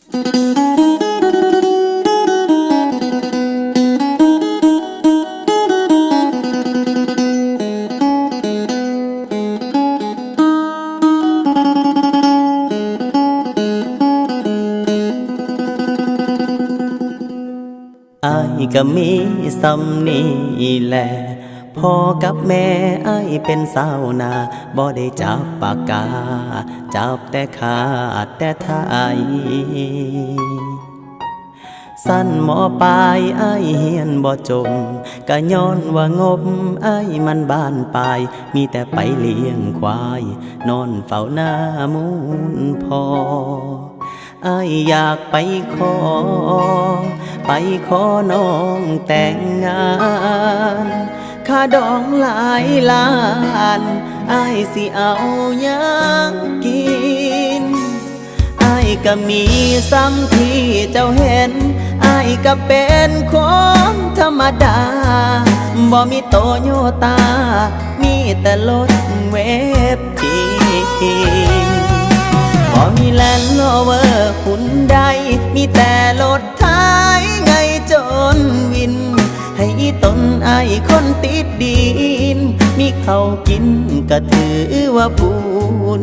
อ้ายก็มีสำนี้แหละพ่อกับแม่อ้ายเป็นสาวนาบ่ได้จับปากกาจับแต่ขาดแต่ไทยสั้นหมอปลายอ้ายเฮียนบ่จบก็ย้อนว่างบอ้ายมันบ้านปลายมีแต่ไปเลี้ยงควายนอนเฝ้าหน้ามูลพออ้ายอยากไปขอน้องแต่งงานค่าดองหลายล้านอ้ายสิเอาหยังกินอ้ายก็มีซ้ำที่เจ้าเห็นอ้ายก็เป็นคนธรรมดาบ่มีโตโยตามีแต่รถเวฟจีบ่มีแลนด์โรเวอร์หุ่นใดมีแต่รถท้ายไงจนวินให้ต้นอ้ายคนติดดินมีเขากินก็ถือว่าบุญ